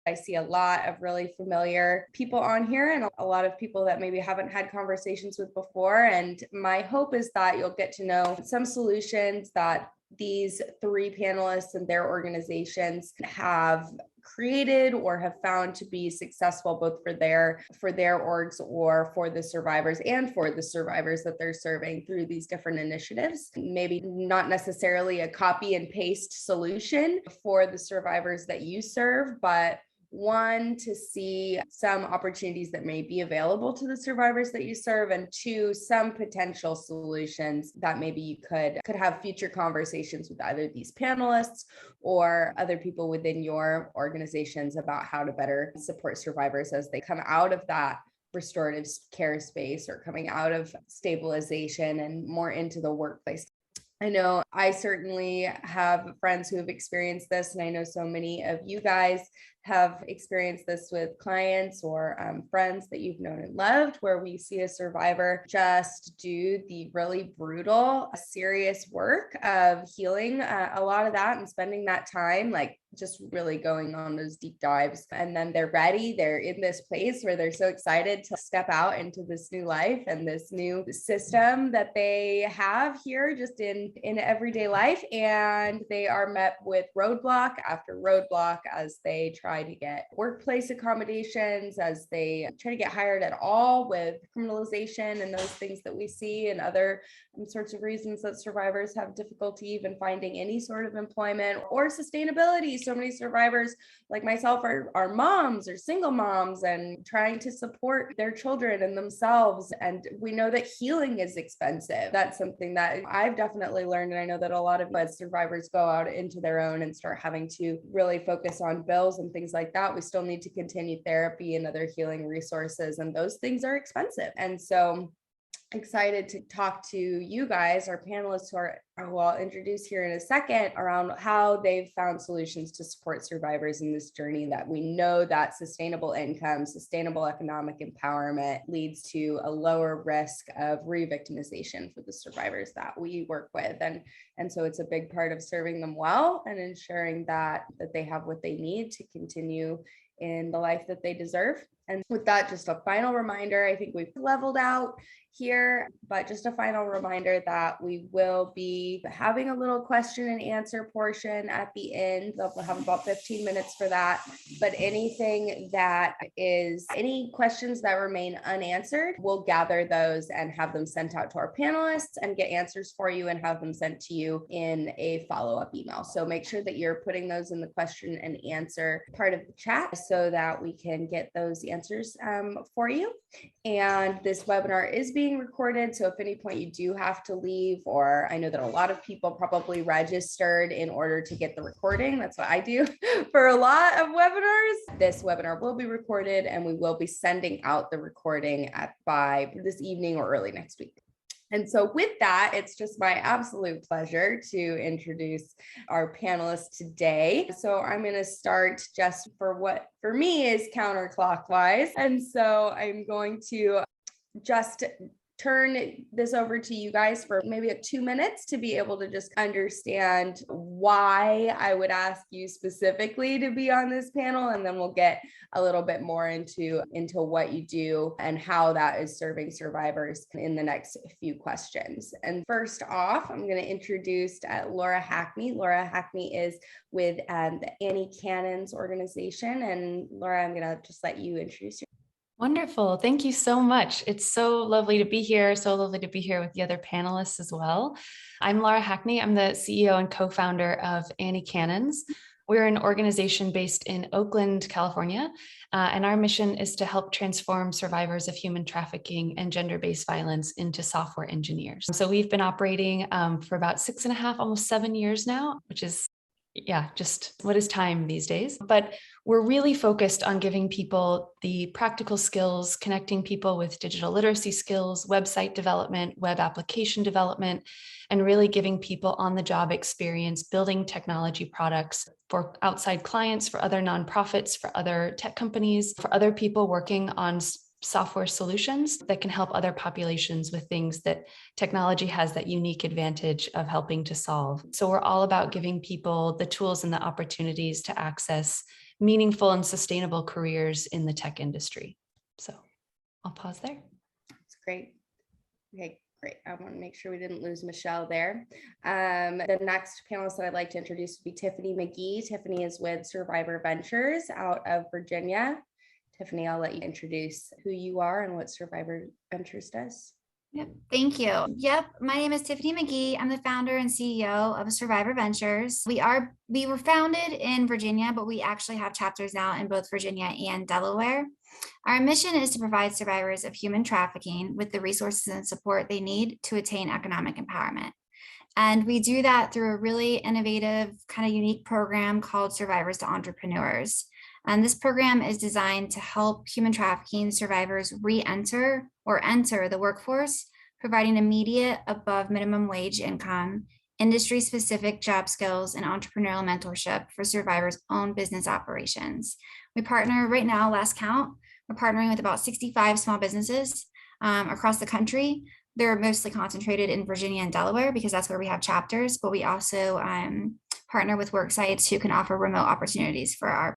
I see a lot of really familiar people on here and a lot of people that maybe haven't had conversations with before. And my hope is that you'll get to know some solutions that these three panelists and their organizations have created or have found to be successful, both for their orgs or for the survivors and for the survivors that they're serving through these different initiatives. Maybe not necessarily a copy and paste solution for the survivors that you serve, but one, to see some opportunities that may be available to the survivors that you serve, and two, some potential solutions that maybe you could have future conversations with either these panelists or other people within your organizations about how to better support survivors as they come out of that restorative care space or coming out of stabilization and more into the workplace. I know I certainly have friends who have experienced this, and I know so many of you guys have experienced this with clients or friends that you've known and loved, where we see a survivor just do the really brutal, serious work of healing a lot of that and spending that time, like just really going on those deep dives. And then they're ready. They're in this place where they're so excited to step out into this new life and this new system that they have here just in everyday life. And they are met with roadblock after roadblock as they try to get workplace accommodations, as they try to get hired at all, with criminalization and those things that we see and other sorts of reasons that survivors have difficulty even finding any sort of employment or sustainability. So many survivors like myself are moms or single moms and trying to support their children and themselves. And we know that healing is expensive. That's something that I've definitely learned. And I know that a lot of survivors go out into their own and start having to really focus on bills and things like that. We still need to continue therapy and other healing resources, and those things are expensive. And so excited to talk to you guys, our panelists, who I'll introduce here in a second, around how they've found solutions to support survivors in this journey, that we know that sustainable income, sustainable economic empowerment leads to a lower risk of re-victimization for the survivors that we work with. And so it's a big part of serving them well and ensuring that they have what they need to continue in the life that they deserve. And with that, just a final reminder, I think we've leveled out here, but just a final reminder that we will be having a little question and answer portion at the end. We'll have about 15 minutes for that. But any questions that remain unanswered, we'll gather those and have them sent out to our panelists and get answers for you and have them sent to you in a follow-up email. So make sure that you're putting those in the question and answer part of the chat so that we can get those answers for you. And this webinar is being recorded. So if at any point you do have to leave, or I know that a lot of people probably registered in order to get the recording. That's what I do for a lot of webinars. This webinar will be recorded and we will be sending out the recording by this evening or early next week. And so with that, it's just my absolute pleasure to introduce our panelists today. So I'm going to start just for what for me is counterclockwise. And so I'm going to just turn this over to you guys for maybe 2 minutes to be able to just understand why I would ask you specifically to be on this panel. And then we'll get a little bit more into what you do and how that is serving survivors in the next few questions. And first off, I'm going to introduce Laura Hackney. Laura Hackney is with the Annie Cannon's organization. And Laura, I'm going to just let you introduce yourself. Wonderful. Thank you so much. It's so lovely to be here. So lovely to be here with the other panelists as well. I'm Laura Hackney. I'm the CEO and co-founder of Annie Cannon's. We're an organization based in Oakland, California, and our mission is to help transform survivors of human trafficking and gender-based violence into software engineers. So we've been operating for about 6.5, almost 7 years now, which is just what is time these days. But we're really focused on giving people the practical skills, connecting people with digital literacy skills, website development, web application development, and really giving people on-the-job experience, building technology products for outside clients, for other nonprofits, for other tech companies, for other people working on software solutions that can help other populations with things that technology has that unique advantage of helping to solve. So we're all about giving people the tools and the opportunities to access meaningful and sustainable careers in the tech industry. So I'll pause there. That's great. Okay, great. I want to make sure we didn't lose Michelle there. The next panelist that I'd like to introduce would be Tiffany McGee. Tiffany is with Survivor Ventures out of Virginia. Tiffany, I'll let you introduce who you are and what Survivor Ventures does. Yep. Thank you. Yep. My name is Tiffany McGee. I'm the founder and CEO of Survivor Ventures. We were founded in Virginia, but we actually have chapters now in both Virginia and Delaware. Our mission is to provide survivors of human trafficking with the resources and support they need to attain economic empowerment. And we do that through a really innovative, kind of unique program called Survivors to Entrepreneurs. And this program is designed to help human trafficking survivors re-enter or enter the workforce, providing immediate above minimum wage income, industry-specific job skills, and entrepreneurial mentorship for survivors' own business operations. We partner right now, last count, we're partnering with about 65 small businesses across the country. They're mostly concentrated in Virginia and Delaware because that's where we have chapters, but we also partner with work sites who can offer remote opportunities for our.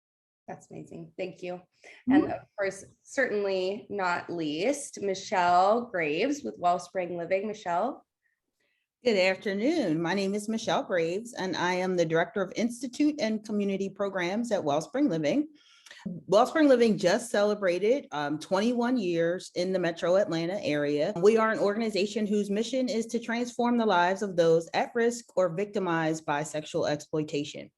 That's amazing. Thank you. And of course, certainly not least, Michelle Graves with Wellspring Living. Michelle. Good afternoon. My name is Michelle Graves, and I am the Director of Institute and Community Programs at Wellspring Living. Wellspring Living just celebrated 21 years in the Metro Atlanta area. We are an organization whose mission is to transform the lives of those at risk or victimized by sexual exploitation.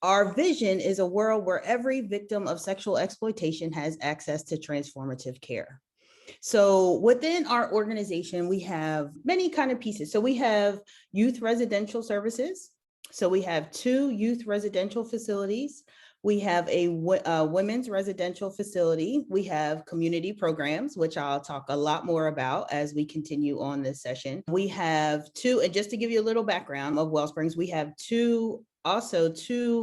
Our vision is a world where every victim of sexual exploitation has access to transformative care. So within our organization, we have many kind of pieces. So we have youth residential services. So we have 2 youth residential facilities. We have a women's residential facility. We have community programs, which I'll talk a lot more about as we continue on this session. We have 2, and just to give you a little background of Wellsprings, we have 2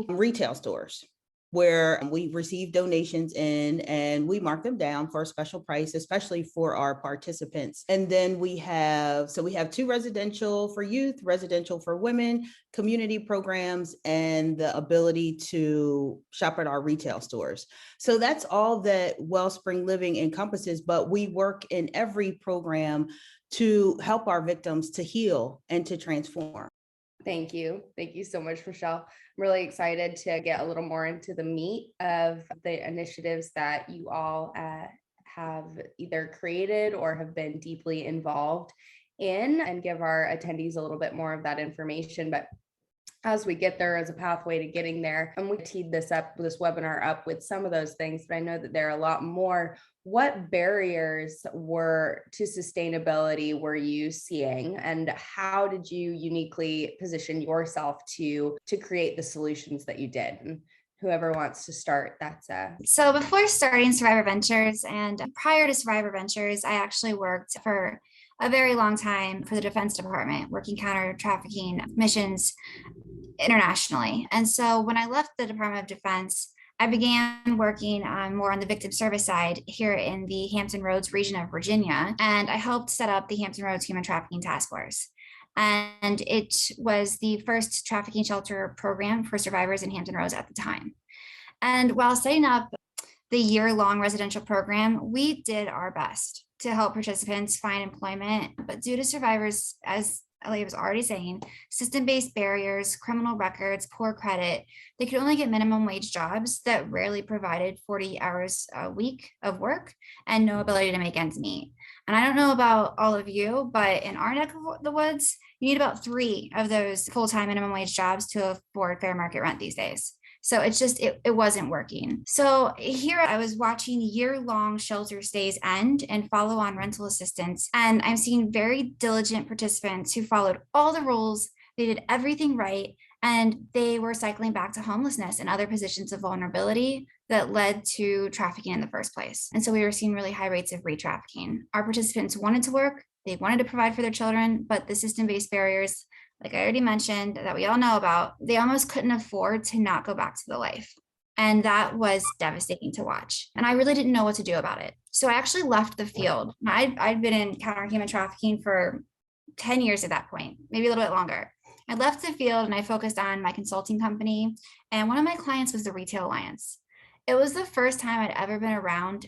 retail stores where we receive donations in and we mark them down for a special price, especially for our participants. And then we have 2 residential for youth, residential for women, community programs, and the ability to shop at our retail stores. So that's all that Wellspring Living encompasses, but we work in every program to help our victims to heal and to transform. Thank you. Thank you so much, Michelle. I'm really excited to get a little more into the meat of the initiatives that you all have either created or have been deeply involved in, and give our attendees a little bit more of that information. But as we get there, as a pathway to getting there, and we teed this webinar up with some of those things, but I know that there are a lot more. What barriers to sustainability were you seeing, and how did you uniquely position yourself to create the solutions that you did? And whoever wants to start, So before starting Survivor Ventures and prior to Survivor Ventures, I actually worked for a very long time for the Defense Department, working counter trafficking missions internationally. And so when I left the Department of Defense, I began working more on the victim service side here in the Hampton Roads region of Virginia. And I helped set up the Hampton Roads Human Trafficking Task Force. And it was the first trafficking shelter program for survivors in Hampton Roads at the time. And while setting up the year-long residential program, we did our best to help participants find employment. But due to survivors, as Elliot was already saying, system-based barriers, criminal records, poor credit, they could only get minimum wage jobs that rarely provided 40 hours a week of work and no ability to make ends meet. And I don't know about all of you, but in our neck of the woods, you need about 3 of those full-time minimum wage jobs to afford fair market rent these days. So it wasn't working. So here I was watching year-long shelter stays end and follow on rental assistance. And I'm seeing very diligent participants who followed all the rules. They did everything right. And they were cycling back to homelessness and other positions of vulnerability that led to trafficking in the first place. And so we were seeing really high rates of re-trafficking. Our participants wanted to work. They wanted to provide for their children, but the system-based barriers, like I already mentioned, that we all know about, they almost couldn't afford to not go back to the life. And that was devastating to watch. And I really didn't know what to do about it. So I actually left the field. I'd been in counter human trafficking for 10 years at that point, maybe a little bit longer. I left the field and I focused on my consulting company. And one of my clients was the Retail Alliance. It was the first time I'd ever been around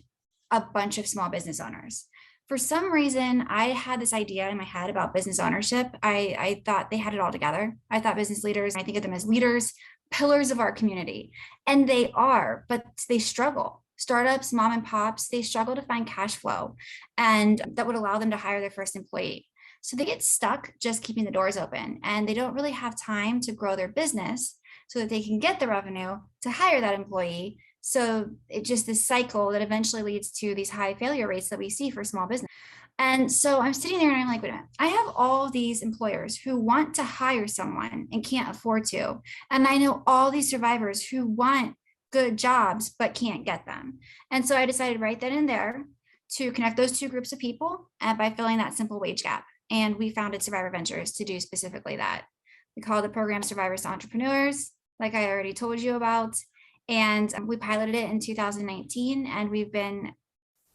a bunch of small business owners. For some reason, I had this idea in my head about business ownership. I thought they had it all together. I thought business leaders, I think of them as leaders, pillars of our community. And they are, but they struggle. Startups, mom and pops, they struggle to find cash flow, and that would allow them to hire their first employee. So they get stuck just keeping the doors open, and they don't really have time to grow their business so that they can get the revenue to hire that employee. So it's just this cycle that eventually leads to these high failure rates that we see for small business. And so I'm sitting there and I'm like, wait a minute, I have all these employers who want to hire someone and can't afford to. And I know all these survivors who want good jobs but can't get them. And so I decided right then and there to connect those two groups of people by filling that simple wage gap. And we founded Survivor Ventures to do specifically that. We call the program Survivors to Entrepreneurs, like I already told you about. And we piloted it in 2019, and we've been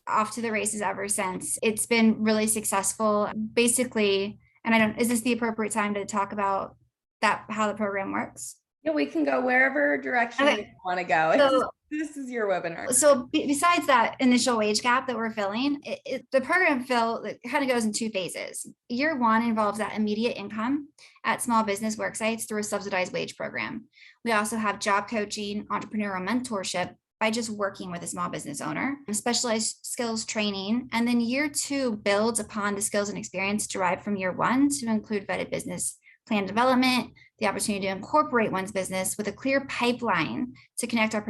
off to the races ever since. It's been really successful. Basically, and is this the appropriate time to talk about that, how the program works? Yeah, we can go wherever direction you want to go. So, this is your webinar. So besides that initial wage gap that we're filling, the program it kind of goes in two phases. Year one involves that immediate income at small business work sites through a subsidized wage program. We also have job coaching, entrepreneurial mentorship by just working with a small business owner, specialized skills training. And then year two builds upon the skills and experience derived from year one to include vetted business plan development, the opportunity to incorporate one's business with a clear pipeline to connect our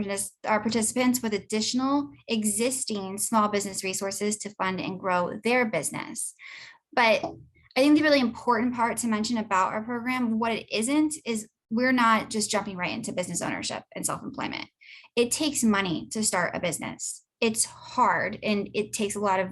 participants with additional existing small business resources to fund and grow their business. But I think the really important part to mention about our program, what it isn't, is we're not just jumping right into business ownership and self-employment. It takes money to start a business. It's hard and it takes a lot of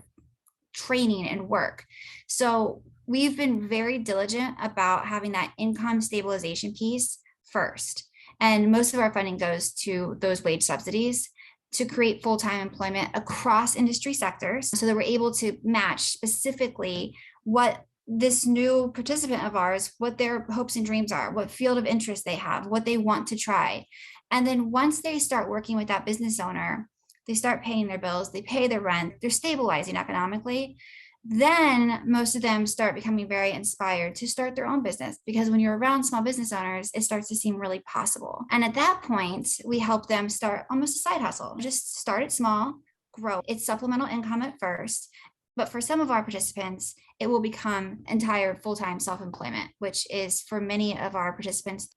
training and work. So we've been very diligent about having that income stabilization piece first. And most of our funding goes to those wage subsidies to create full-time employment across industry sectors so that we're able to match specifically what this new participant of ours, what their hopes and dreams are, what field of interest they have, what they want to try. And then once they start working with that business owner, they start paying their bills, they pay their rent, they're stabilizing economically. Then most of them start becoming very inspired to start their own business, because when you're around small business owners, it starts to seem really possible. And at that point, we help them start almost a side hustle. Just start it small, grow. It's supplemental income at first. But for some of our participants, it will become entire full-time self-employment, which is for many of our participants.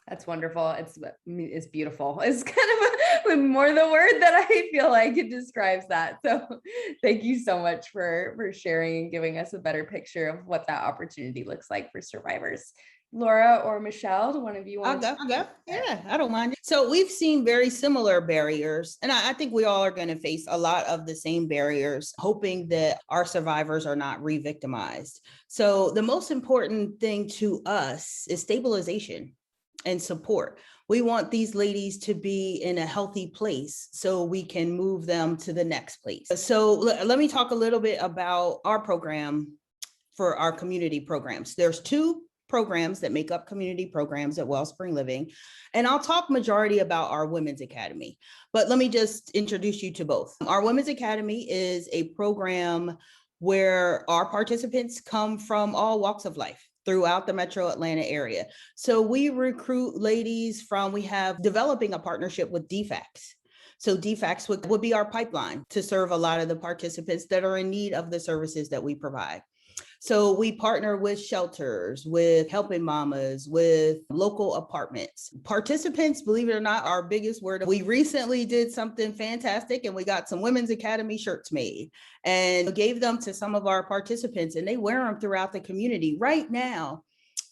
That's wonderful. It's beautiful. It's kind of more the word that I feel like it describes that. So thank you so much for sharing and giving us a better picture of what that opportunity looks like for survivors. Laura or Michelle, do one of you want I'll go. Yeah, I don't mind. So we've seen very similar barriers, and I think we all are going to face a lot of the same barriers, hoping that our survivors are not re-victimized. So the most important thing to us is stabilization and support. We want these ladies to be in a healthy place so we can move them to the next place. So let me talk a little bit about our program for our community programs. There's two programs that make up community programs at Wellspring Living. And I'll talk majority about our Women's Academy, but let me just introduce you to both. Our Women's Academy is a program where our participants come from all walks of life throughout the metro Atlanta area. So we recruit ladies we have developing a partnership with DFACS. So DFACS would be our pipeline to serve a lot of the participants that are in need of the services that we provide. So we partner with shelters, with helping mamas, with local apartments. Participants, believe it or not, our biggest word. We recently did something fantastic and we got some Women's Academy shirts made and gave them to some of our participants, and they wear them throughout the community. Right now,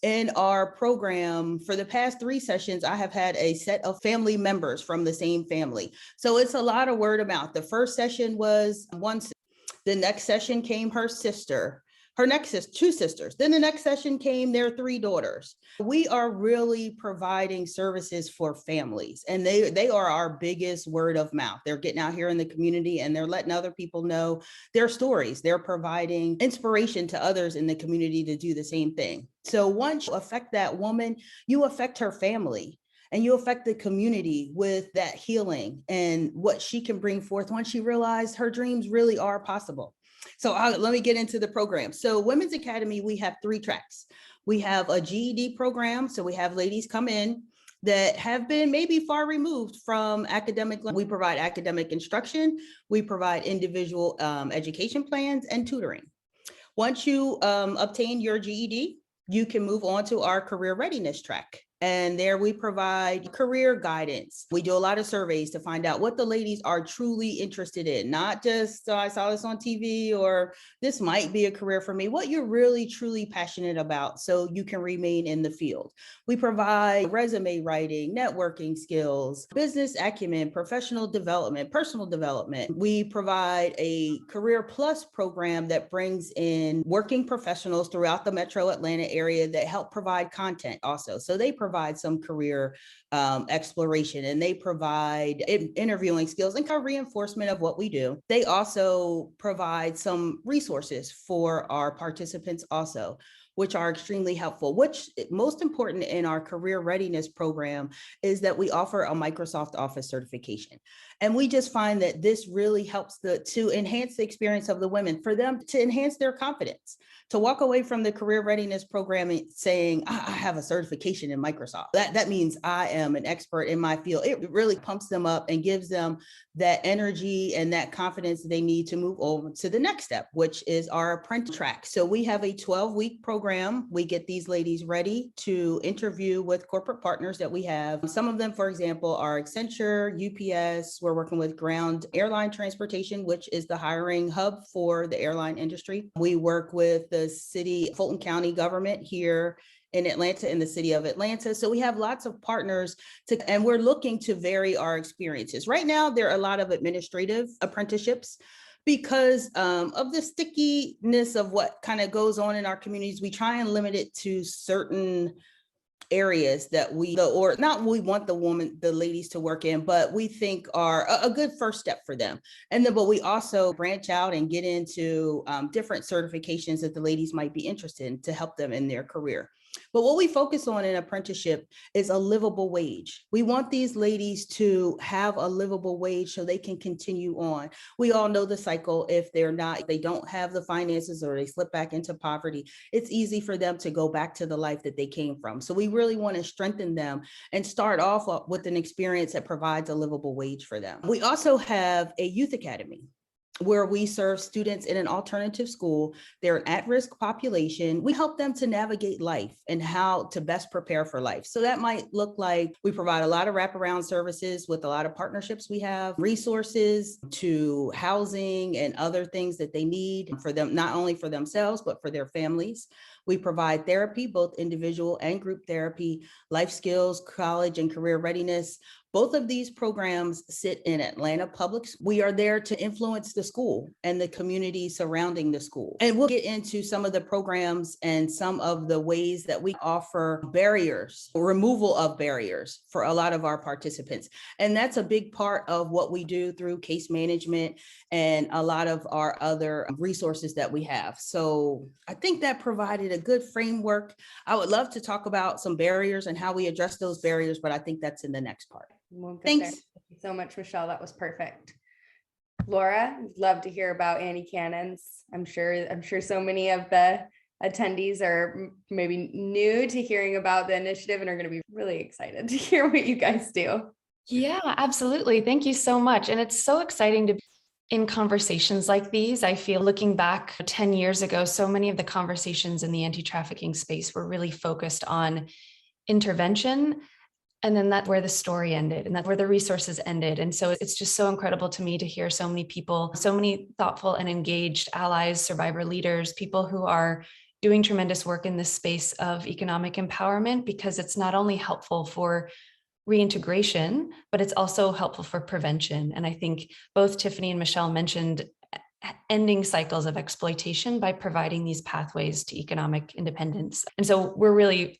in our program, for the past 3 sessions, I have had a set of family members from the same family. So it's a lot of word of mouth. The first session was the next session came her sister. Her next is 2 sisters. Then the next session came, their 3 daughters. We are really providing services for families, and they are our biggest word of mouth. They're getting out here in the community and they're letting other people know their stories. They're providing inspiration to others in the community to do the same thing. So once you affect that woman, you affect her family. And you affect the community with that healing and what she can bring forth once she realized her dreams really are possible. So let me get into the program. So Women's Academy, we have 3 tracks. We have a GED program. So we have ladies come in that have been maybe far removed from academic. We provide academic instruction. We provide individual education plans and tutoring. Once you obtain your GED, you can move on to our career readiness track. And there we provide career guidance. We do a lot of surveys to find out what the ladies are truly interested in, not just, I saw this on TV, or this might be a career for me, what you're really, truly passionate about so you can remain in the field. We provide resume writing, networking skills, business acumen, professional development, personal development. We provide a Career Plus program that brings in working professionals throughout the Metro Atlanta area that help provide content also. So they provide some career exploration, and they provide interviewing skills and kind of reinforcement of what we do. They also provide some resources for our participants also, which are extremely helpful. Which most important in our career readiness program is that we offer a Microsoft Office certification. And we just find that this really helps to enhance the experience of the women, for them to enhance their confidence, to walk away from the career readiness program saying, I have a certification in Microsoft. That means I am an expert in my field. It really pumps them up and gives them that energy and that confidence that they need to move over to the next step, which is our apprentice track. So we have a 12-week program. We get these ladies ready to interview with corporate partners that we have. Some of them, for example, are Accenture, UPS. We're working with Ground Airline Transportation, which is the hiring hub for the airline industry. We work with the city, Fulton County government here in Atlanta, in the city of Atlanta. So we have lots of partners and we're looking to vary our experiences. Right now, there are a lot of administrative apprenticeships because of the stickiness of what kind of goes on in our communities. We try and limit it to certain areas that we want the ladies to work in, but we think are a good first step for them. And then, but we also branch out and get into different certifications that the ladies might be interested in to help them in their career. But what we focus on in apprenticeship is a livable wage. We want these ladies to have a livable wage so they can continue on. We all know the cycle. If they don't have the finances or they slip back into poverty, it's easy for them to go back to the life that they came from. So we really want to strengthen them and start off with an experience that provides a livable wage for them. We also have a youth academy where we serve students in an alternative school. They're an at-risk population. We help them to navigate life and how to best prepare for life. So that might look like we provide a lot of wraparound services with a lot of partnerships. We have resources to housing and other things that they need for them, not only for themselves, but for their families. We provide therapy, both individual and group therapy, life skills, college and career readiness. Both of these programs sit in Atlanta Public. We are there to influence the school and the community surrounding the school. And we'll get into some of the programs and some of the ways that we offer barriers, removal of barriers for a lot of our participants. And that's a big part of what we do through case management and a lot of our other resources that we have. So I think that provided a good framework. I would love to talk about some barriers and how we address those barriers, but I think that's in the next part. Thanks. Thank you so much, Michelle. That was perfect. Laura, I'd love to hear about Annie Cannons. I'm sure so many of the attendees are maybe new to hearing about the initiative and are going to be really excited to hear what you guys do. Yeah, absolutely. Thank you so much. And it's so exciting to be in conversations like these. I feel looking back 10 years ago, so many of the conversations in the anti-trafficking space were really focused on intervention. And then that's where the story ended, and that's where the resources ended. And so it's just so incredible to me to hear so many people, so many thoughtful and engaged allies, survivor leaders, people who are doing tremendous work in this space of economic empowerment, because it's not only helpful for reintegration, but it's also helpful for prevention. And I think both Tiffany and Michelle mentioned ending cycles of exploitation by providing these pathways to economic independence. And so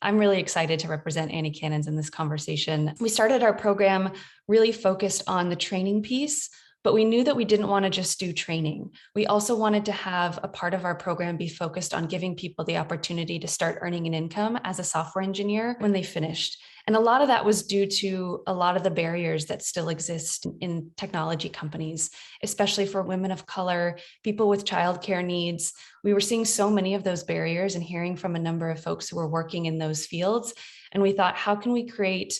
I'm really excited to represent Annie Cannons in this conversation. We started our program really focused on the training piece, but we knew that we didn't want to just do training. We also wanted to have a part of our program be focused on giving people the opportunity to start earning an income as a software engineer when they finished. And a lot of that was due to a lot of the barriers that still exist in technology companies, especially for women of color, people with childcare needs. We were seeing so many of those barriers and hearing from a number of folks who were working in those fields. And we thought, how can we create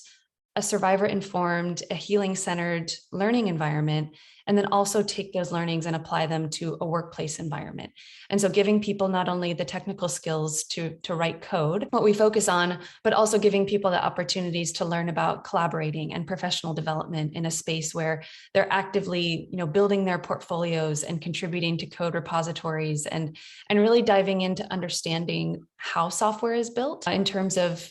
a survivor-informed, a healing-centered learning environment, and then also take those learnings and apply them to a workplace environment. And so giving people not only the technical skills to write code, what we focus on, but also giving people the opportunities to learn about collaborating and professional development in a space where they're actively, building their portfolios and contributing to code repositories and really diving into understanding how software is built in terms of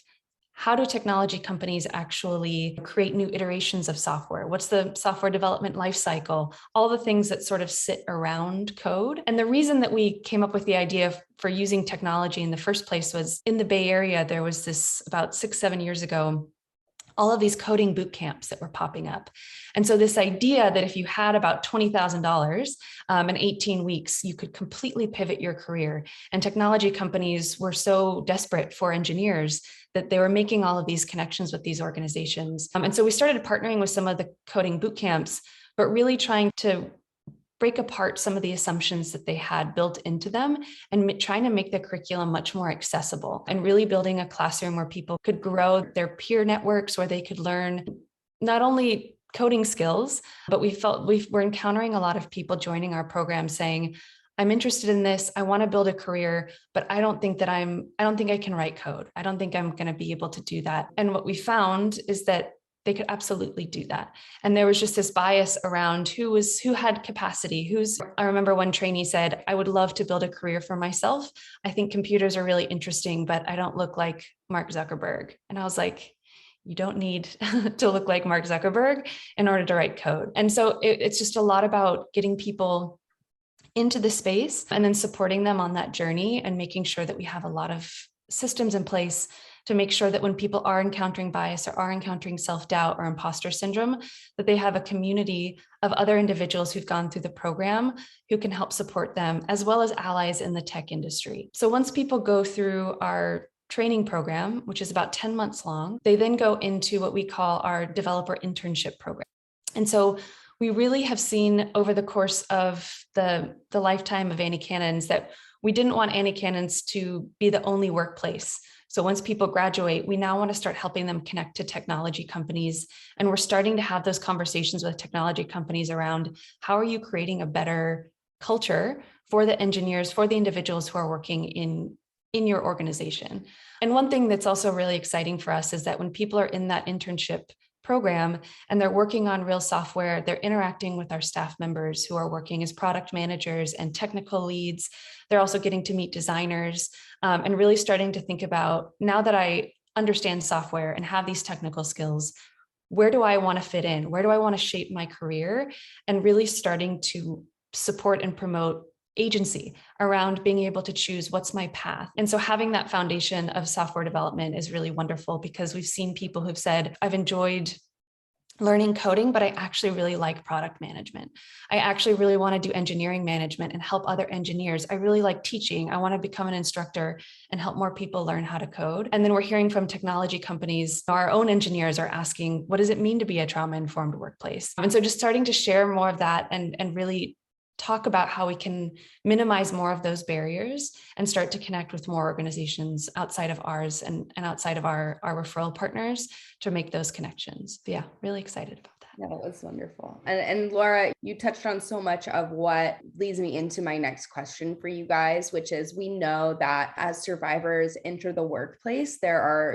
how do technology companies actually create new iterations of software? What's the software development lifecycle? All the things that sort of sit around code. And the reason that we came up with the idea for using technology in the first place was in the Bay Area, there was this about 6-7 years ago, all of these coding boot camps that were popping up. And so this idea that if you had about $20,000 in 18 weeks, you could completely pivot your career. And technology companies were so desperate for engineers that they were making all of these connections with these organizations. And so we started partnering with some of the coding boot camps, but really trying to break apart some of the assumptions that they had built into them and trying to make the curriculum much more accessible and really building a classroom where people could grow their peer networks, where they could learn not only coding skills, but we felt we're encountering a lot of people joining our program saying, I'm interested in this. I want to build a career, but I don't think I can write code. I don't think I'm going to be able to do that. And what we found is that they could absolutely do that. And there was just this bias around who had capacity, I remember one trainee said, I would love to build a career for myself. I think computers are really interesting, but I don't look like Mark Zuckerberg. And I was like, you don't need to look like Mark Zuckerberg in order to write code. And so it's just a lot about getting people into the space and then supporting them on that journey and making sure that we have a lot of systems in place to make sure that when people are encountering bias or are encountering self-doubt or imposter syndrome, that they have a community of other individuals who've gone through the program who can help support them, as well as allies in the tech industry. So once people go through our training program, which is about 10 months long, they then go into what we call our developer internship program. And so we really have seen over the course of the lifetime of Annie Cannons that we didn't want Annie Cannons to be the only workplace. So once people graduate, we now want to start helping them connect to technology companies. And we're starting to have those conversations with technology companies around how are you creating a better culture for the engineers, for the individuals who are working in your organization. And one thing that's also really exciting for us is that when people are in that internship program and they're working on real software, they're interacting with our staff members who are working as product managers and technical leads. They're also getting to meet designers and really starting to think about, now that I understand software and have these technical skills, where do I want to fit in? Where do I want to shape my career? And really starting to support and promote agency around being able to choose what's my path. And so having that foundation of software development is really wonderful because we've seen people who've said, I've enjoyed learning coding, but I actually really like product management. I actually really want to do engineering management and help other engineers. I really like teaching. I want to become an instructor and help more people learn how to code. And then we're hearing from technology companies, our own engineers are asking, what does it mean to be a trauma-informed workplace? And so just starting to share more of that and really talk about how we can minimize more of those barriers and start to connect with more organizations outside of ours and outside of our referral partners to make those connections. But yeah, really excited about that. Yeah, that was wonderful. And Laura, you touched on so much of what leads me into my next question for you guys, which is we know that as survivors enter the workplace,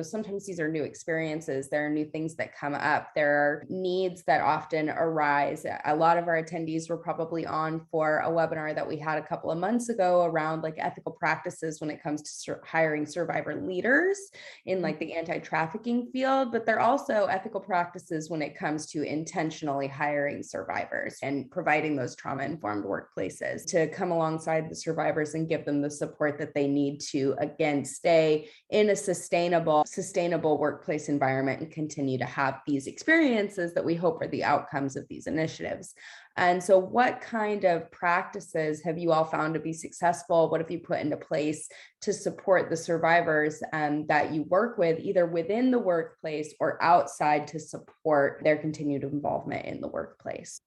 sometimes these are new experiences, there are new things that come up, there are needs that often arise. A lot of our attendees were probably on for a webinar that we had a couple of months ago around like ethical practices when it comes to hiring survivor leaders in like the anti-trafficking field, but there are also ethical practices when it comes to internship intentionally hiring survivors and providing those trauma-informed workplaces to come alongside the survivors and give them the support that they need to, again, stay in a sustainable workplace environment and continue to have these experiences that we hope are the outcomes of these initiatives. And so what kind of practices have you all found to be successful? What have you put into place to support the survivors that you work with, either within the workplace or outside, to support their continued involvement in the workplace?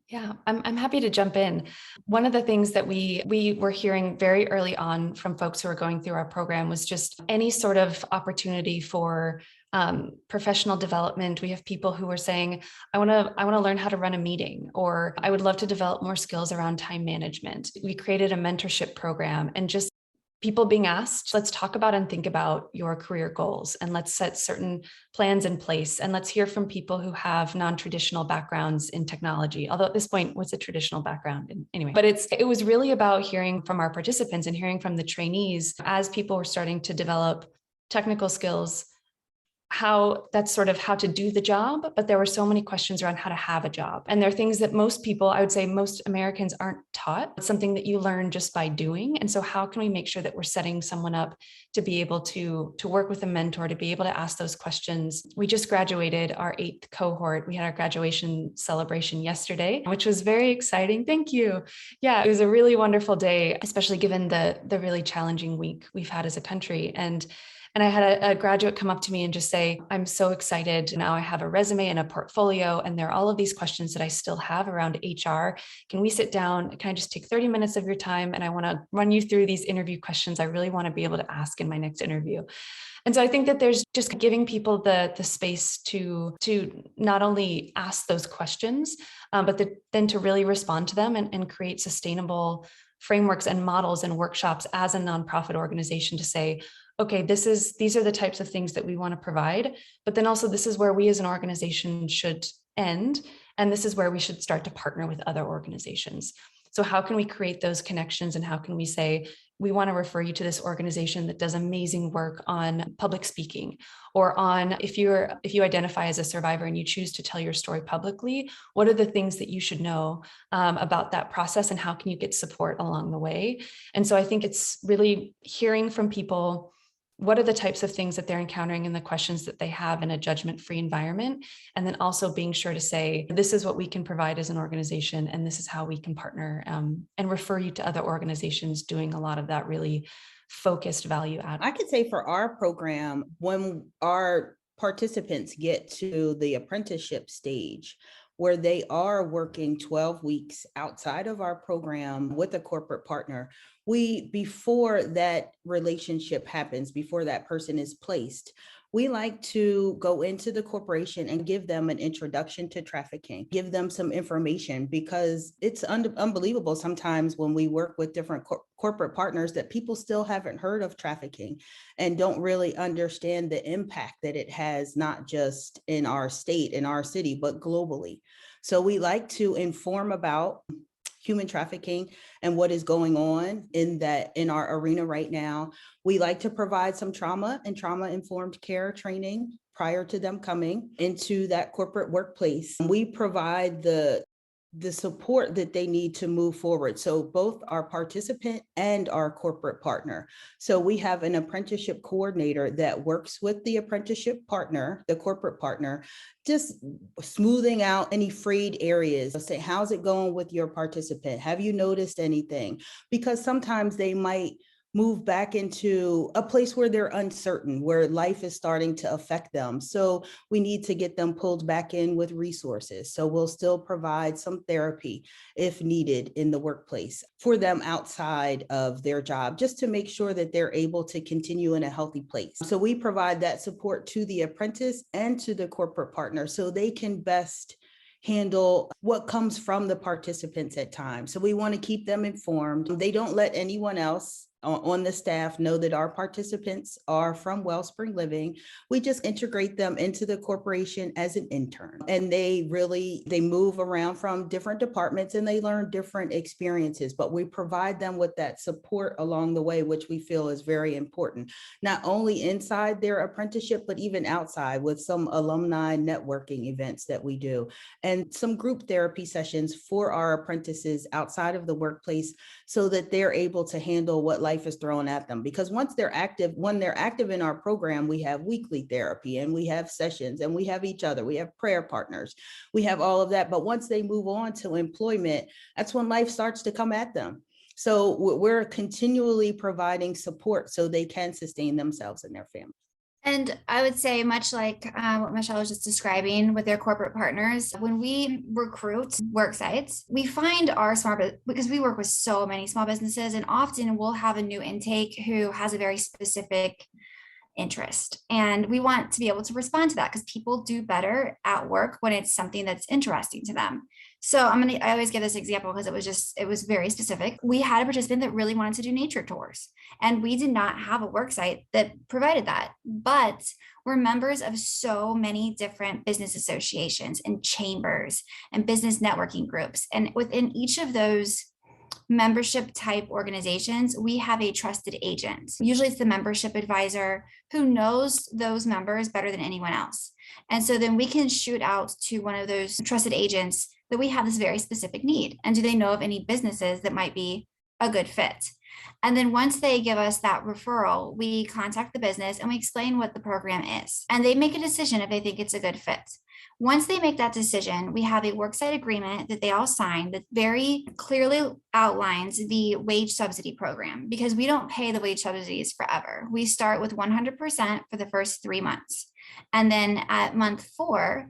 Yeah, I'm happy to jump in. One of the things that we were hearing very early on from folks who are going through our program was just any sort of opportunity for professional development. We have people who are saying, I want to learn how to run a meeting, or I would love to develop more skills around time management. We created a mentorship program, and just people being asked, let's talk about and think about your career goals, and let's set certain plans in place. And let's hear from people who have non-traditional backgrounds in technology. Although at this point, what's a traditional background? Anyway, but it was really about hearing from our participants and hearing from the trainees as people were starting to develop technical skills, how that's sort of how to do the job, but there were so many questions around how to have a job. And there are things that most people, I would say most Americans, aren't taught. It's something that you learn just by doing. And so how can we make sure that we're setting someone up to be able to work with a mentor, to be able to ask those questions? We just graduated our 8th cohort. We had our graduation celebration yesterday, which was very exciting. Thank you. Yeah, it was a really wonderful day, especially given the really challenging week we've had as a country. And I had a graduate come up to me and just say, I'm so excited. Now I have a resume and a portfolio, and there are all of these questions that I still have around HR. Can we sit down? Can I just take 30 minutes of your time? And I want to run you through these interview questions I really want to be able to ask in my next interview. And so I think that there's just giving people the space to not only ask those questions, but then to really respond to them and create sustainable frameworks and models and workshops as a nonprofit organization to say, okay, these are the types of things that we want to provide, but then also this is where we as an organization should end, and this is where we should start to partner with other organizations. So how can we create those connections, and how can we say, we want to refer you to this organization that does amazing work on public speaking, or on if you identify as a survivor and you choose to tell your story publicly, what are the things that you should know about that process, and how can you get support along the way? And so I think it's really hearing from people, what are the types of things that they're encountering and the questions that they have in a judgment-free environment? And then also being sure to say, this is what we can provide as an organization, and this is how we can partner, and refer you to other organizations doing a lot of that really focused value add. I could say for our program, when our participants get to the apprenticeship stage, where they are working 12 weeks outside of our program with a corporate partner, before that relationship happens, before that person is placed, we like to go into the corporation and give them an introduction to trafficking, give them some information, because it's unbelievable sometimes when we work with different corporate partners that people still haven't heard of trafficking and don't really understand the impact that it has, not just in our state, in our city, but globally. So we like to inform about human trafficking and what is going on in our arena right now. We like to provide some trauma and trauma-informed care training prior to them coming into that corporate workplace. We provide the support that they need to move forward. So both our participant and our corporate partner. So we have an apprenticeship coordinator that works with the apprenticeship partner, the corporate partner, just smoothing out any frayed areas. Say, how's it going with your participant? Have you noticed anything? Because sometimes they might move back into a place where they're uncertain, where life is starting to affect them. So we need to get them pulled back in with resources. So we'll still provide some therapy if needed in the workplace for them outside of their job, just to make sure that they're able to continue in a healthy place. So we provide that support to the apprentice and to the corporate partner so they can best handle what comes from the participants at times. So we want to keep them informed. They don't let anyone else on the staff know that our participants are from Wellspring Living. We just integrate them into the corporation as an intern, and they move around from different departments and they learn different experiences, but we provide them with that support along the way, which we feel is very important, not only inside their apprenticeship, but even outside with some alumni networking events that we do, and some group therapy sessions for our apprentices outside of the workplace so that they're able to handle what life is throwing at them. Because when they're active in our program, we have weekly therapy and we have sessions and we have each other, we have prayer partners, we have all of that. But once they move on to employment, that's when life starts to come at them. So we're continually providing support so they can sustain themselves and their families. And I would say, much like what Michelle was just describing with their corporate partners, when we recruit work sites, we find because we work with so many small businesses, and often we'll have a new intake who has a very specific interest. And we want to be able to respond to that because people do better at work when it's something that's interesting to them. So I always give this example because it was very specific. We had a participant that really wanted to do nature tours, and we did not have a work site that provided that, but we're members of so many different business associations and chambers and business networking groups. And within each of those membership type organizations, we have a trusted agent. Usually it's the membership advisor who knows those members better than anyone else. And so then we can shoot out to one of those trusted agents that we have this very specific need. And do they know of any businesses that might be a good fit? And then once they give us that referral, we contact the business and we explain what the program is. And they make a decision if they think it's a good fit. Once they make that decision, we have a worksite agreement that they all sign that very clearly outlines the wage subsidy program, because we don't pay the wage subsidies forever. We start with 100% for the first 3 months. And then at month 4,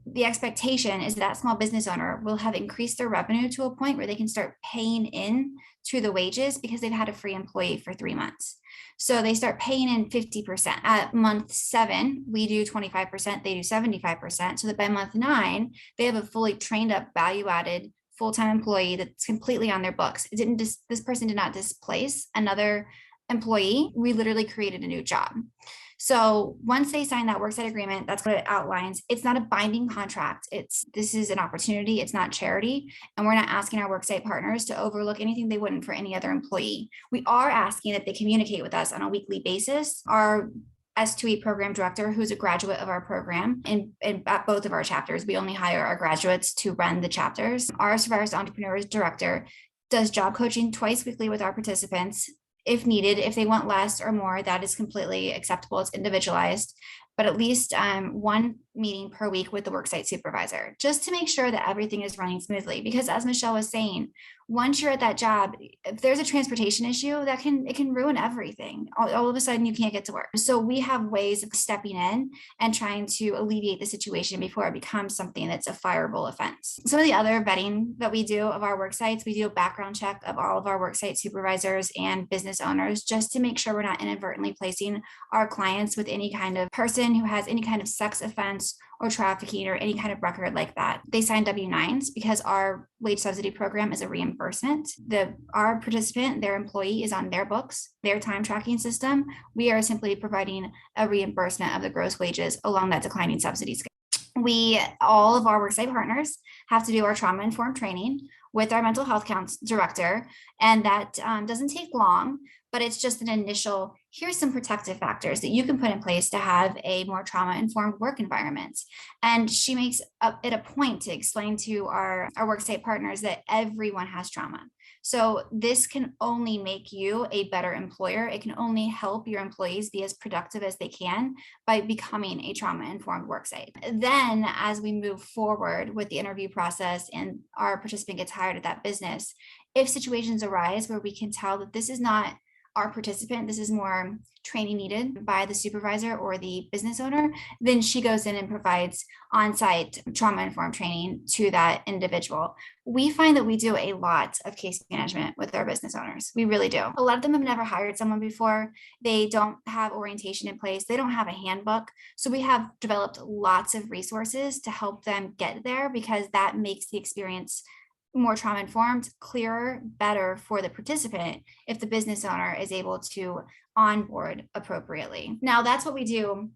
the expectation is that small business owner will have increased their revenue to a point where they can start paying in to the wages because they've had a free employee for 3 months. So they start paying in 50%. At month 7, we do 25%, they do 75%. So that by month 9, they have a fully trained up, value-added full-time employee that's completely on their books. This person did not displace another employee. We literally created a new job. So once they sign that worksite agreement, that's what it outlines. It's not a binding contract. This is an opportunity. It's not charity. And we're not asking our worksite partners to overlook anything they wouldn't for any other employee. We are asking that they communicate with us on a weekly basis. Our S2E program director, who's a graduate of our program, and at both of our chapters, we only hire our graduates to run the chapters. Our Survivors to Entrepreneurs director does job coaching twice weekly with our participants. If needed, if they want less or more, that is completely acceptable. It's individualized, but at least one meeting per week with the worksite supervisor, just to make sure that everything is running smoothly. Because as Michelle was saying, once you're at that job, if there's a transportation issue, it can ruin everything. All of a sudden you can't get to work. So we have ways of stepping in and trying to alleviate the situation before it becomes something that's a fireable offense. Some of the other vetting that we do of our work sites, we do a background check of all of our worksite supervisors and business owners, just to make sure we're not inadvertently placing our clients with any kind of person who has any kind of sex offense or trafficking or any kind of record like that. They sign W-9s because our wage subsidy program is a reimbursement. Our participant, their employee, is on their books, their time tracking system. We are simply providing a reimbursement of the gross wages along that declining subsidy scale. All of our worksite partners have to do our trauma-informed training with our mental health director, and that doesn't take long, but it's just an initial, here's some protective factors that you can put in place to have a more trauma-informed work environment. And she makes it a point to explain to our worksite partners that everyone has trauma. So this can only make you a better employer. It can only help your employees be as productive as they can by becoming a trauma-informed worksite. Then as we move forward with the interview process and our participant gets hired at that business, if situations arise where we can tell that this is not our participant, this is more training needed by the supervisor or the business owner, then she goes in and provides on-site trauma-informed training to that individual. We find that we do a lot of case management with our business owners. We really do. A lot of them have never hired someone before. They don't have orientation in place. They don't have a handbook. So we have developed lots of resources to help them get there, because that makes the experience more trauma informed, clearer, better for the participant if the business owner is able to onboard appropriately. Now, that's what we do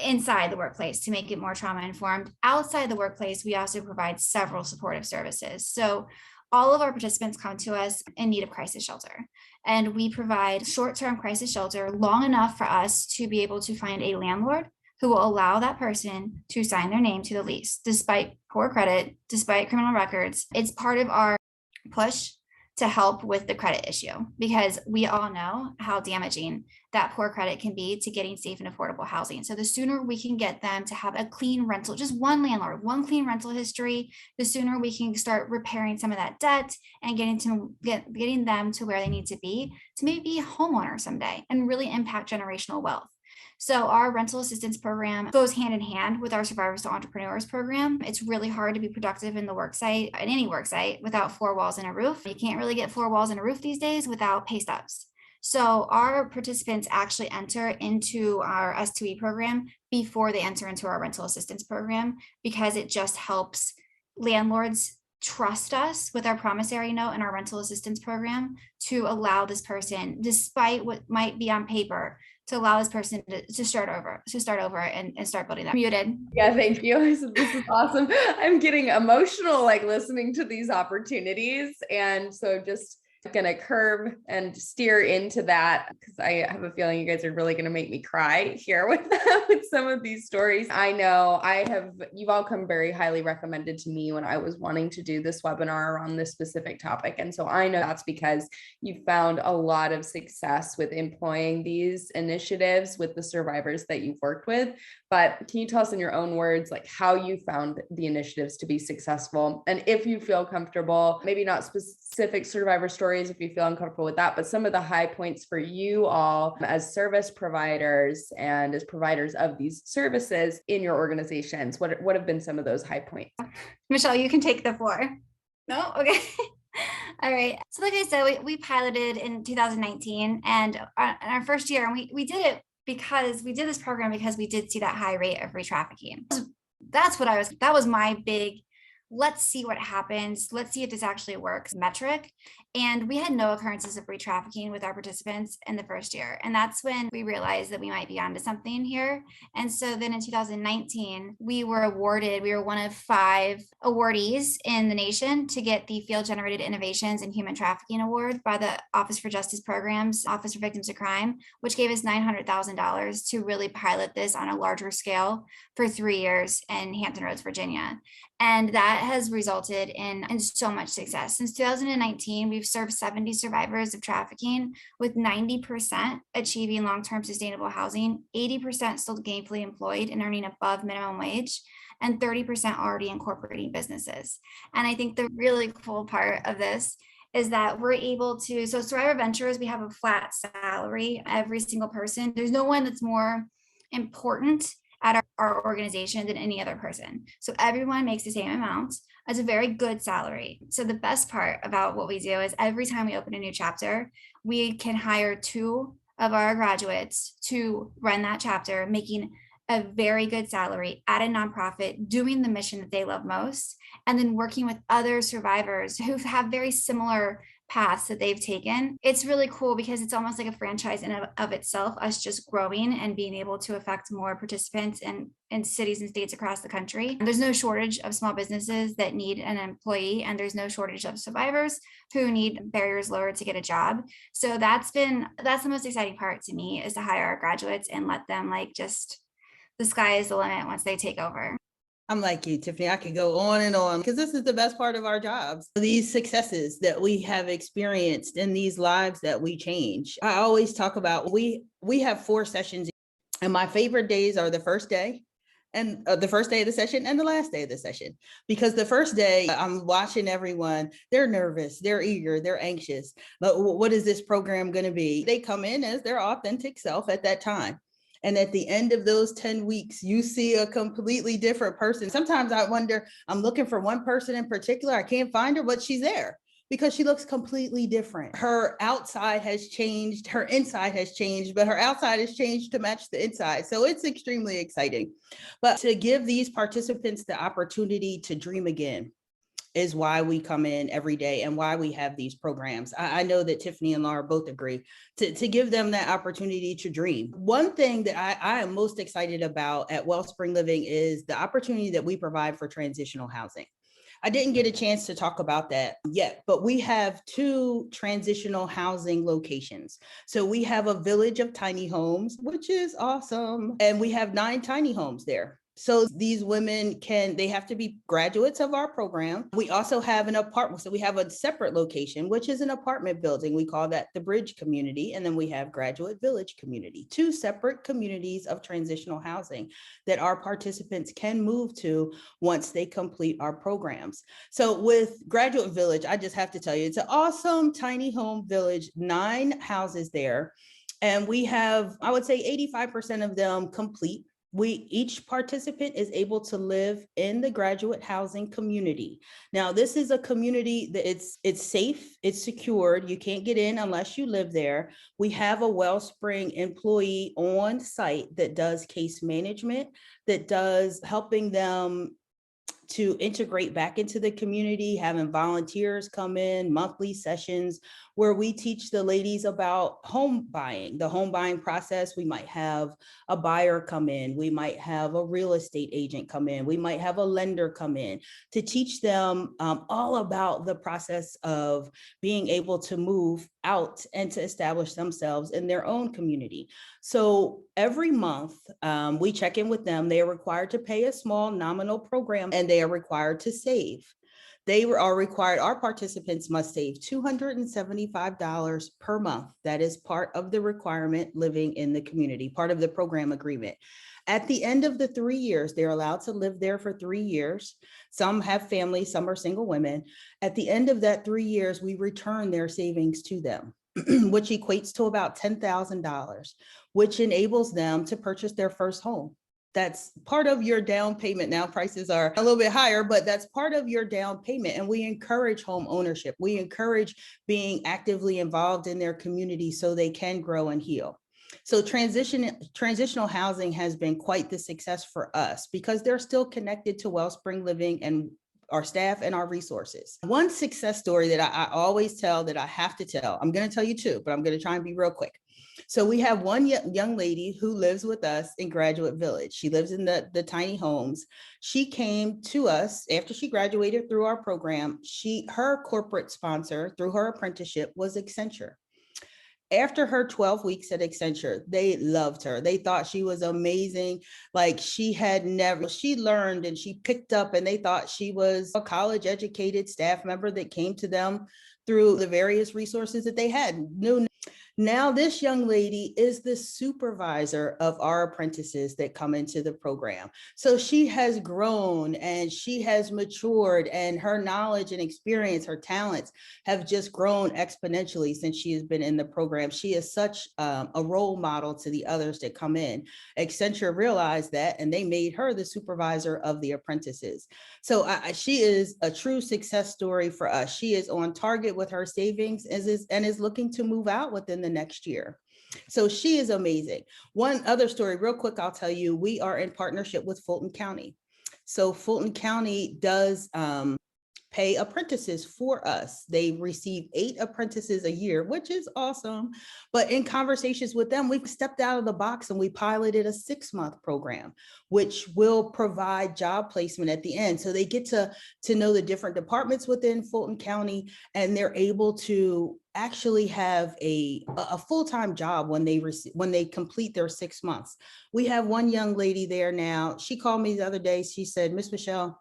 inside the workplace to make it more trauma informed. Outside the workplace, we also provide several supportive services. So all of our participants come to us in need of crisis shelter, and we provide short-term crisis shelter long enough for us to be able to find a landlord who will allow that person to sign their name to the lease, despite poor credit, despite criminal records. It's part of our push to help with the credit issue, because we all know how damaging that poor credit can be to getting safe and affordable housing. So the sooner we can get them to have a clean rental, just one landlord, one clean rental history, the sooner we can start repairing some of that debt and getting them to where they need to be maybe be a homeowner someday and really impact generational wealth. So our rental assistance program goes hand in hand with our Survivors to Entrepreneurs program. It's really hard to be productive in the work site, in any work site, without four walls and a roof. You can't really get four walls and a roof these days without pay stubs. So our participants actually enter into our S2E program before they enter into our rental assistance program, because it just helps landlords trust us with our promissory note and our rental assistance program to allow this person, despite what might be on paper, to allow this person to start over and start building that. Muted. Yeah, thank you. This is awesome. I'm getting emotional, like listening to these opportunities. And so just gonna curve and steer into that, because I have a feeling you guys are really gonna make me cry here with some of these stories. I know you've all come very highly recommended to me when I was wanting to do this webinar on this specific topic. And so I know that's because you've found a lot of success with employing these initiatives with the survivors that you've worked with. But can you tell us in your own words, like how you found the initiatives to be successful? And if you feel comfortable, maybe not specific survivor stories, if you feel uncomfortable with that, but some of the high points for you all as service providers and as providers of these services in your organizations, what have been some of those high points? Michelle, you can take the floor. No? Okay. All right. So like I said, we piloted in 2019, and in our first year, and we did it because we did this program because we did see that high rate of re-trafficking. That was my big, let's see what happens. Let's see if this actually works metric. And we had no occurrences of re-trafficking with our participants in the first year. And that's when we realized that we might be onto something here. And so then in 2019, we were one of 5 awardees in the nation to get the Field Generated Innovations in Human Trafficking Award by the Office for Justice Programs, Office for Victims of Crime, which gave us $900,000 to really pilot this on a larger scale for 3 years in Hampton Roads, Virginia. And that has resulted in so much success. Since 2019, we've served 70 survivors of trafficking, with 90% achieving long-term sustainable housing, 80% still gainfully employed and earning above minimum wage, and 30% already incorporating businesses. And I think the really cool part of this is that we're able to, so Survivor Ventures, we have a flat salary, every single person. There's no one that's more important at our organization than any other person. So everyone makes the same amount. It's a very good salary. So the best part about what we do is every time we open a new chapter, we can hire 2 of our graduates to run that chapter, making a very good salary at a nonprofit, doing the mission that they love most, and then working with other survivors who have very similar paths that they've taken. It's really cool because it's almost like a franchise in of itself, us just growing and being able to affect more participants in cities and states across the country. There's no shortage of small businesses that need an employee, and there's no shortage of survivors who need barriers lowered to get a job. So that's the most exciting part to me, is to hire our graduates and let them the sky is the limit once they take over. I'm like you, Tiffany. I could go on and on, because this is the best part of our jobs. These successes that we have experienced in these lives that we change. I always talk about, we have 4 sessions, and my favorite days are the first day, and the first day of the session and the last day of the session. Because the first day, I'm watching everyone, they're nervous, they're eager, they're anxious. But what is this program going to be? They come in as their authentic self at that time. And at the end of those 10 weeks, you see a completely different person. Sometimes I wonder, I'm looking for one person in particular. I can't find her, but she's there because she looks completely different. Her outside has changed, her inside has changed, but her outside has changed to match the inside. So it's extremely exciting. But to give these participants the opportunity to dream again, is why we come in every day and why we have these programs. I know that Tiffany and Laura both agree to give them that opportunity to dream. One thing that I am most excited about at Wellspring Living is the opportunity that we provide for transitional housing. I didn't get a chance to talk about that yet, but we have 2 transitional housing locations. So we have a village of tiny homes, which is awesome. And we have 9 tiny homes there. So these women they have to be graduates of our program. We also have an apartment. So we have a separate location, which is an apartment building. We call that the Bridge Community. And then we have Graduate Village Community, 2 separate communities of transitional housing that our participants can move to once they complete our programs. So with Graduate Village, I just have to tell you, it's an awesome tiny home village, 9 houses there. And we have, I would say 85% of them complete. Each participant is able to live in the graduate housing community. Now, this is a community that it's safe, it's secured. You can't get in unless you live there. We have a Wellspring employee on site that does case management, that does helping them to integrate back into the community, having volunteers come in, monthly sessions where we teach the ladies about home buying, the home buying process. We might have a buyer come in, we might have a real estate agent come in, we might have a lender come in to teach them all about the process of being able to move out and to establish themselves in their own community. So every month we check in with them. They are required to pay a small nominal program and they are required to save. Our participants must save $275 per month. That is part of the requirement living in the community, part of the program agreement. At the end of the 3 years, they're allowed to live there for 3 years. Some have families, some are single women. At the end of that 3 years, we return their savings to them, which equates to about $10,000, which enables them to purchase their first home. That's part of your down payment. Now prices are a little bit higher, but that's part of your down payment. And we encourage home ownership. We encourage being actively involved in their community so they can grow and heal. So transitional housing has been quite the success for us because they're still connected to Wellspring Living and our staff and our resources. One success story that I always tell, that I have to tell, I'm going to tell you 2, but I'm going to try and be real quick. So we have one young lady who lives with us in Graduate Village. She lives in the tiny homes. She came to us after she graduated through our program. Her corporate sponsor through her apprenticeship was Accenture. After her 12 weeks at Accenture, they loved her. They thought she was amazing. Like she learned and she picked up, and they thought she was a college educated staff member that came to them through the various resources that they had. Now this young lady is the supervisor of our apprentices that come into the program. So she has grown and she has matured, and her knowledge and experience, her talents have just grown exponentially since she has been in the program. She is such a role model to the others that come in. Accenture realized that, and they made her the supervisor of the apprentices. So she is a true success story for us. She is on target with her savings and is looking to move out within the next year. So she is amazing. One other story real quick, I'll tell you, we are in partnership with Fulton County. So Fulton County does pay apprentices for us. They receive 8 apprentices a year, which is awesome. But in conversations with them, we've stepped out of the box and we piloted a 6-month program, which will provide job placement at the end. So they get to know the different departments within Fulton County, and they're able to actually have a full-time job when they complete their 6 months. We have one young lady there now. She called me the other day. She said, "Miss Michelle,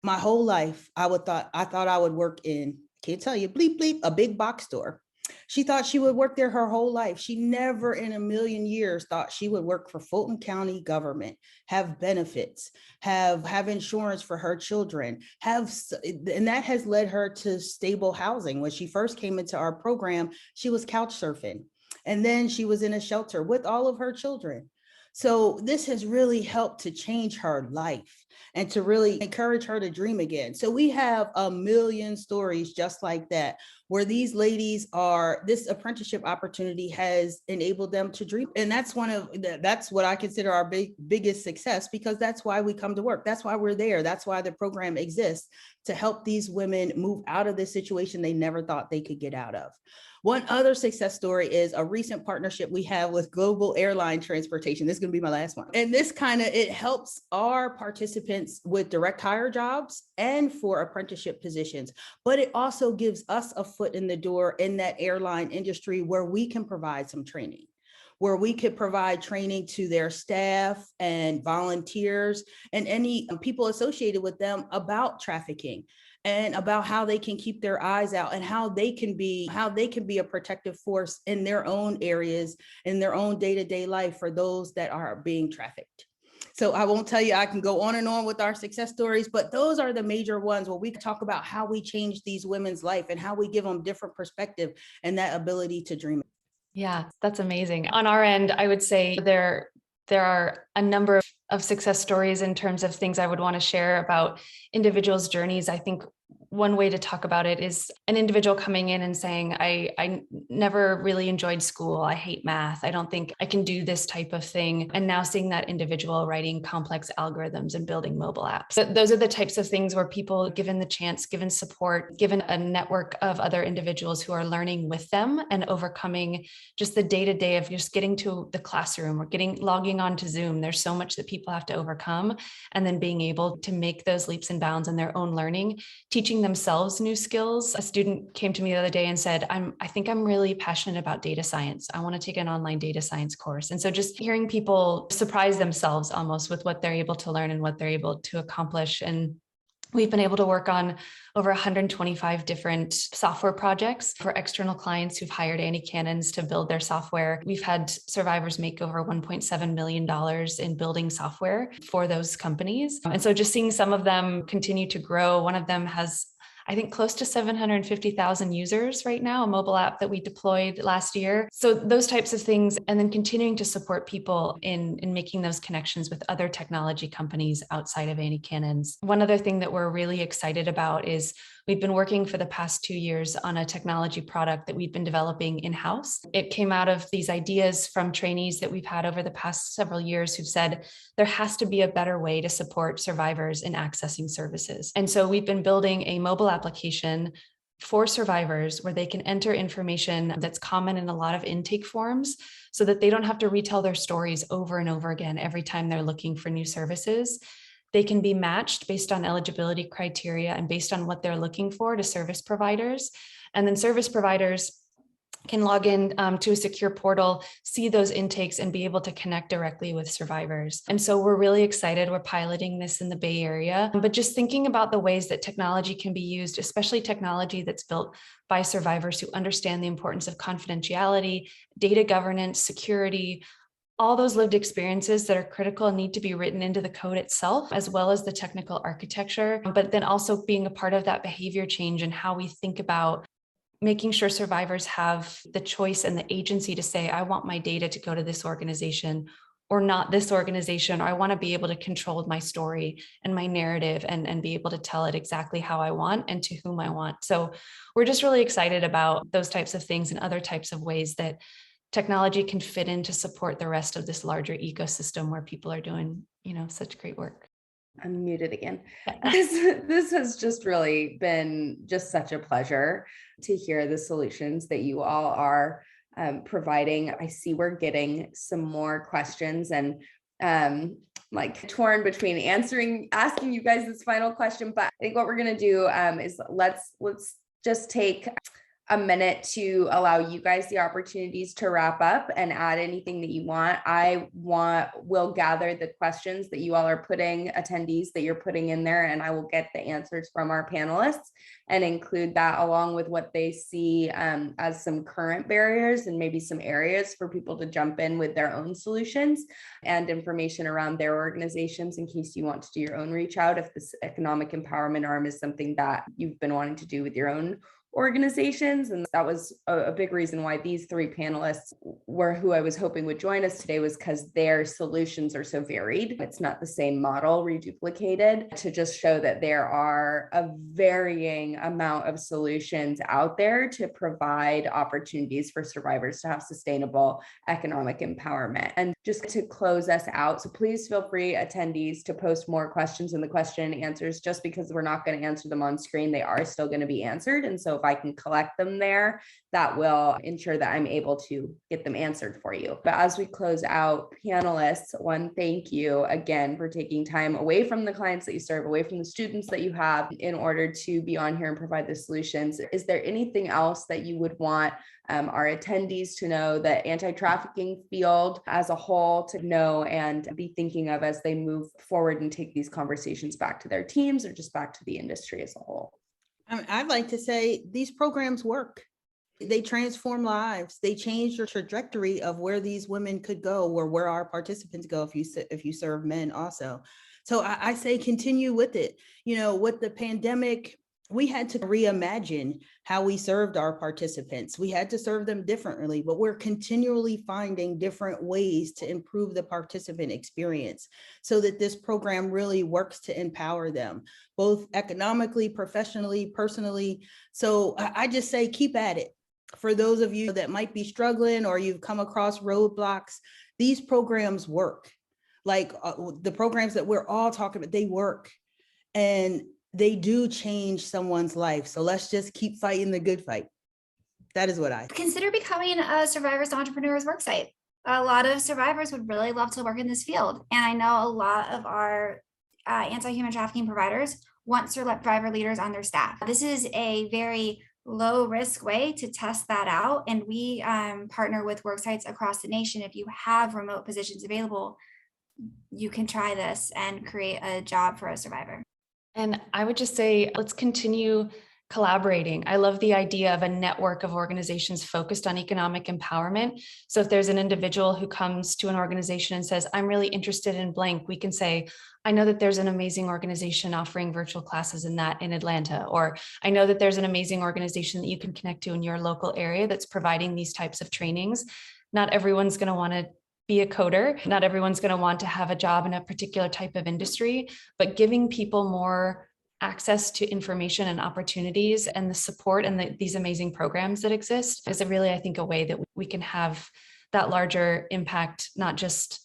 my whole life, I thought I would work in, can't tell you, bleep, bleep, a big box store." She thought she would work there her whole life. She never in a million years thought she would work for Fulton County government, have benefits, have insurance for her children, and that has led her to stable housing. When she first came into our program, she was couch surfing, and then she was in a shelter with all of her children. So this has really helped to change her life. and to really encourage her to dream again. So we have a million stories just like that, where these ladies this apprenticeship opportunity has enabled them to dream. And that's that's what I consider our biggest success, because that's why we come to work. That's why we're there. That's why the program exists, to help these women move out of this situation they never thought they could get out of. One other success story is a recent partnership we have with Global Airline Transportation. This is going to be my last one. And this it helps our participants with direct hire jobs and for apprenticeship positions, but it also gives us a foot in the door in that airline industry where we can provide some training, where we could provide training to their staff and volunteers and any people associated with them about trafficking, and about how they can keep their eyes out, and how they can be a protective force in their own areas, in their own day-to-day life for those that are being trafficked. So I won't tell you, I can go on and on with our success stories, but those are the major ones where we talk about how we change these women's life and how we give them different perspective and that ability to dream. Yeah, that's amazing. On our end, I would say there are a number of success stories in terms of things I would want to share about individuals' journeys. I think one way to talk about it is an individual coming in and saying, I never really enjoyed school. I hate math. I don't think I can do this type of thing. And now seeing that individual writing complex algorithms and building mobile apps. So those are the types of things where people, given the chance, given support, given a network of other individuals who are learning with them and overcoming just the day-to-day of just getting to the classroom or logging on to Zoom. There's so much that people have to overcome. And then being able to make those leaps and bounds in their own learning, teaching themselves new skills. A student came to me the other day and said, I think I'm really passionate about data science. I want to take an online data science course. And so just hearing people surprise themselves almost with what they're able to learn and what they're able to accomplish. And we've been able to work on over 125 different software projects for external clients who've hired Annie Cannons to build their software. We've had survivors make over $1.7 million in building software for those companies. And so just seeing some of them continue to grow. One of them has, I think, close to 750,000 users right now, a mobile app that we deployed last year. So those types of things, and then continuing to support people in making those connections with other technology companies outside of Annie Cannons. One other thing that we're really excited about is we've been working for the past 2 years on a technology product that we've been developing in-house. It came out of these ideas from trainees that we've had over the past several years who've said there has to be a better way to support survivors in accessing services. And so we've been building a mobile application for survivors where they can enter information that's common in a lot of intake forms so that they don't have to retell their stories over and over again every time they're looking for new services. They can be matched based on eligibility criteria and based on what they're looking for to service providers. And then service providers can log in to a secure portal, see those intakes, and be able to connect directly with survivors. And so we're really excited. We're piloting this in the Bay Area, but just thinking about the ways that technology can be used, especially technology that's built by survivors who understand the importance of confidentiality, data governance, security, all those lived experiences that are critical and need to be written into the code itself, as well as the technical architecture, but then also being a part of that behavior change and how we think about making sure survivors have the choice and the agency to say, I want my data to go to this organization or not this organization, or I want to be able to control my story and my narrative and be able to tell it exactly how I want and to whom I want. So we're just really excited about those types of things and other types of ways that technology can fit in to support the rest of this larger ecosystem where people are doing, such great work. I'm muted again. This has just really been just such a pleasure to hear the solutions that you all are providing. I see we're getting some more questions and like torn between asking you guys this final question, but I think what we're going to do is let's just take a minute to allow you guys the opportunities to wrap up and add anything that you want. We'll gather the questions that you all are attendees that you're putting in there, and I will get the answers from our panelists and include that along with what they see as some current barriers and maybe some areas for people to jump in with their own solutions and information around their organizations in case you want to do your own reach out if this economic empowerment arm is something that you've been wanting to do with your own organizations. And that was a big reason why these three panelists were who I was hoping would join us today, was because their solutions are so varied. It's not the same model reduplicated, to just show that there are a varying amount of solutions out there to provide opportunities for survivors to have sustainable economic empowerment. And just to close us out, so please feel free, attendees, to post more questions in the question and answers. Just because we're not going to answer them on screen, they are still going to be answered. And so if I can collect them there, that will ensure that I'm able to get them answered for you. But as we close out, panelists, one, thank you again for taking time away from the clients that you serve, away from the students that you have, in order to be on here and provide the solutions. Is there anything else that you would want our attendees to know, the anti-trafficking field as a whole to know and be thinking of as they move forward and take these conversations back to their teams or just back to the industry as a whole? I'd like to say these programs work. They transform lives. They change the trajectory of where these women could go, or where our participants go if you serve men also. So I say continue with it. With the pandemic, we had to reimagine how we served our participants. We had to serve them differently, but we're continually finding different ways to improve the participant experience so that this program really works to empower them, both economically, professionally, personally. So I just say keep at it. For those of you that might be struggling or you've come across roadblocks, these programs work. Like the programs that we're all talking about, they work. And they do change someone's life. So let's just keep fighting the good fight. That is what I consider becoming a survivors entrepreneurs worksite. A lot of survivors would really love to work in this field. And I know a lot of our anti-human trafficking providers want survivor leaders on their staff. This is a very low risk way to test that out. And we partner with worksites across the nation. If you have remote positions available, you can try this and create a job for a survivor. And I would just say, let's continue collaborating. I love the idea of a network of organizations focused on economic empowerment. So if there's an individual who comes to an organization and says, I'm really interested in blank, we can say, I know that there's an amazing organization offering virtual classes in Atlanta, or I know that there's an amazing organization that you can connect to in your local area that's providing these types of trainings. Not everyone's going to want to be a coder. Not everyone's going to want to have a job in a particular type of industry, but giving people more access to information and opportunities and the support and these amazing programs that exist is really, I think, a way that we can have that larger impact, not just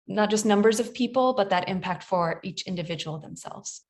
not just numbers of people, but that impact for each individual themselves.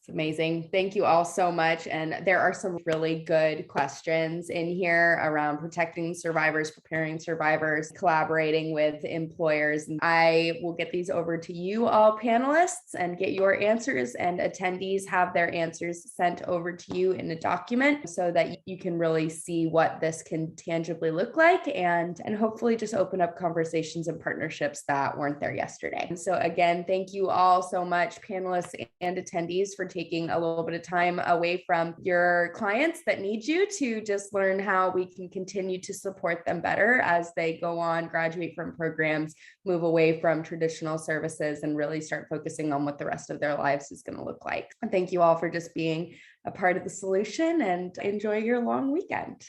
Amazing. Thank you all so much. And there are some really good questions in here around protecting survivors, preparing survivors, collaborating with employers. I will get these over to you all panelists and get your answers, and attendees have their answers sent over to you in a document so that you can really see what this can tangibly look like, and hopefully just open up conversations and partnerships that weren't there yesterday. And so again, thank you all so much, panelists and attendees, for taking a little bit of time away from your clients that need you to just learn how we can continue to support them better as they go on, graduate from programs, move away from traditional services, and really start focusing on what the rest of their lives is going to look like. And thank you all for just being a part of the solution, and enjoy your long weekend.